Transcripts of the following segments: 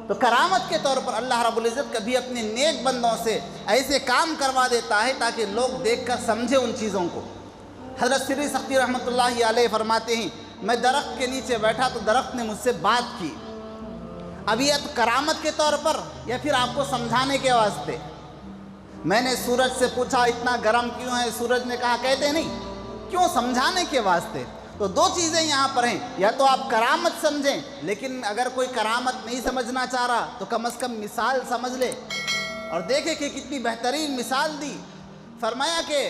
تو کرامت کے طور پر اللہ رب العزت کبھی اپنے نیک بندوں سے ایسے کام کروا دیتا ہے تاکہ لوگ دیکھ کر سمجھے ان چیزوں کو۔ حضرت سری سختی رحمۃ اللہ علیہ فرماتے ہیں میں درخت کے نیچے بیٹھا تو درخت نے مجھ سے بات کی، اب یہ کرامت کے طور پر یا پھر آپ کو سمجھانے کے واسطے۔ میں نے سورج سے پوچھا اتنا گرم کیوں ہے؟ سورج نے کہا کہتے نہیں کیوں، سمجھانے کے واسطے۔ تو دو چیزیں یہاں پر ہیں، یا تو آپ کرامت سمجھیں، لیکن اگر کوئی کرامت نہیں سمجھنا چاہ رہا تو کم از کم مثال سمجھ لے۔ اور دیکھیں کہ کتنی بہترین مثال دی، فرمایا کہ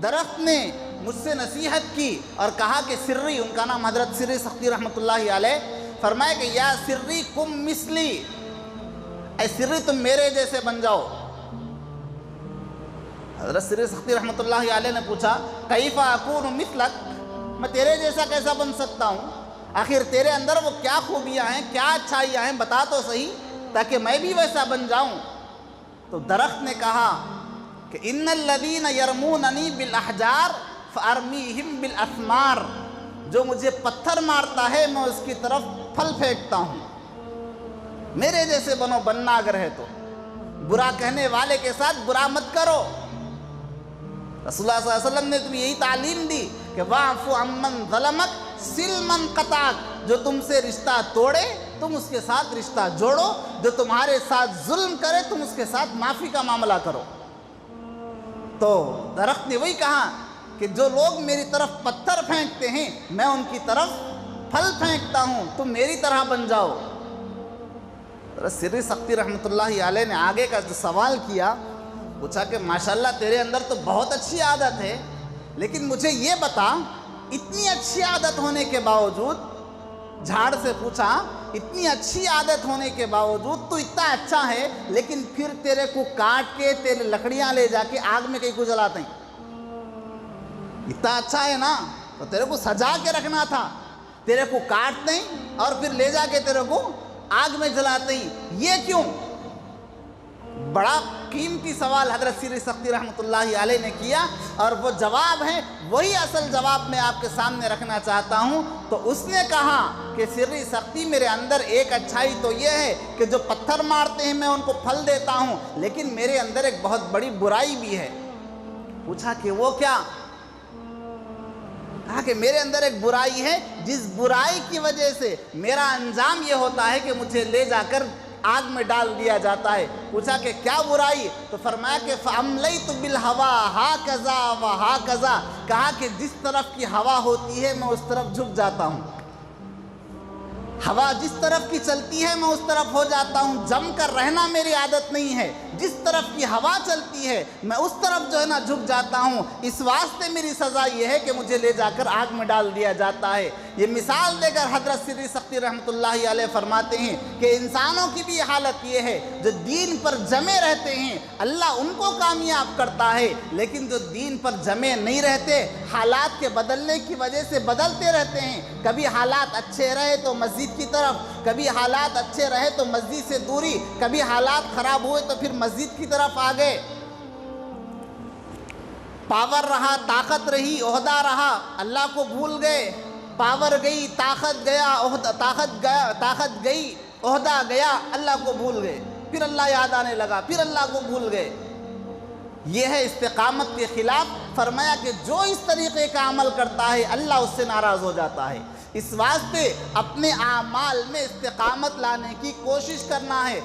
درخت نے مجھ سے نصیحت کی اور کہا کہ سری، ان کا نام حضرت سری سختی رحمۃ اللہ علیہ، فرمایا کہ یا سری کم مثلی، اے سری تم میرے جیسے بن جاؤ۔ حضرت سری سختی رحمۃ اللہ علیہ نے پوچھا کیف اکون مثلک، میں تیرے جیسا کیسا بن سکتا ہوں؟ آخر تیرے اندر وہ کیا خوبیاں ہیں، کیا اچھائیاں ہیں، بتا تو صحیح تاکہ میں بھی ویسا بن جاؤں۔ تو درخت نے کہا کہ ان الذین یرموننی بالاحجار فارمیہم بالاسمار، جو مجھے پتھر مارتا ہے میں اس کی طرف پھل پھینکتا ہوں۔ میرے جیسے بنو، بننا اگر ہے تو برا کہنے والے کے ساتھ برا مت کرو۔ رسول اللہ صلی اللہ علیہ وسلم نے تمہیں یہی تعلیم دی کہ واعف عمن ظلمک سل من قطعک، جو تم سے رشتہ توڑے تم اس کے ساتھ رشتہ جوڑو، جو تمہارے ساتھ ظلم کرے تم اس کے ساتھ معافی کا معاملہ کرو۔ تو درخت نے وہی کہا کہ جو لوگ میری طرف پتھر پھینکتے ہیں میں ان کی طرف پھل پھینکتا ہوں، تم میری طرح بن جاؤ۔ سری سختی رحمۃ اللہ علیہ نے آگے کا جو سوال کیا، پوچھا کہ ماشاءاللہ تیرے اندر تو بہت اچھی عادت ہے، لیکن مجھے یہ بتا اتنی اچھی عادت ہونے کے باوجود، جھاڑ سے پوچھا اتنی اچھی عادت ہونے کے باوجود تو اتنا اچھا ہے، لیکن پھر تیرے کو کاٹ کے تیرے لکڑیاں لے جا کے آگ میں کہیں کو جلاتے ہیں۔ اتنا اچھا ہے نا تو تیرے کو سجا کے رکھنا تھا، تیرے کو کاٹتے ہیں اور پھر لے جا کے تیرے کو آگ میں جلاتے ہیں، یہ کیوں؟ بڑا قیمتی سوال حضرت سری سختی رحمۃ اللہ علیہ نے کیا، اور وہ جواب ہے وہی اصل جواب میں آپ کے سامنے رکھنا چاہتا ہوں۔ تو اس نے کہا کہ سری سختی میرے اندر ایک اچھائی تو یہ ہے کہ جو پتھر مارتے ہیں میں ان کو پھل دیتا ہوں، لیکن میرے اندر ایک بہت بڑی برائی بھی ہے۔ پوچھا کہ وہ کیا؟ کہا کہ میرے اندر ایک برائی ہے جس برائی کی وجہ سے میرا انجام یہ ہوتا ہے کہ مجھے لے جا کر آگ میں ڈال دیا جاتا ہے۔ پوچھا کہ کیا برائی؟ تو فرمایا کہ فَأَمْلَيْتُ بِالْهَوَىٰ هَكَذَا وَهَكَذَا، کہا کہ جس طرف کی ہوا ہوتی ہے میں اس طرف جھک جاتا ہوں، ہوا جس طرف کی چلتی ہے میں اس طرف ہو جاتا ہوں، جم کر رہنا میری عادت نہیں ہے، جس طرف کی ہوا چلتی ہے میں اس طرف جو ہے نا جھک جاتا ہوں، اس واسطے میری سزا یہ ہے کہ مجھے لے جا کر آگ میں ڈال دیا جاتا ہے۔ یہ مثال دے کر حضرت سری سختی رحمۃ اللہ علیہ فرماتے ہیں کہ انسانوں کی بھی حالت یہ ہے جو دین پر جمے رہتے ہیں اللہ ان کو کامیاب کرتا ہے، لیکن جو دین پر جمے نہیں رہتے حالات کے بدلنے کی وجہ سے بدلتے رہتے ہیں، کبھی حالات اچھے رہے تو مسجد کی طرف، کبھی حالات اچھے رہے تو مسجد سے دوری، کبھی حالات خراب ہوئے تو پھر مسجد کی طرف آ گئے۔ پاور رہا، طاقت رہی، عہدہ رہا، اللہ کو بھول گئے، پاور گئی، طاقت گئی، عہدہ گیا، اللہ کو بھول گئے، پھر اللہ یاد آنے لگا، پھر اللہ کو بھول گئے۔ یہ ہے استقامت کے خلاف۔ فرمایا کہ جو اس طریقے کا عمل کرتا ہے اللہ اس سے ناراض ہو جاتا ہے، اس واسطے اپنے اعمال میں استقامت لانے کی کوشش کرنا ہے۔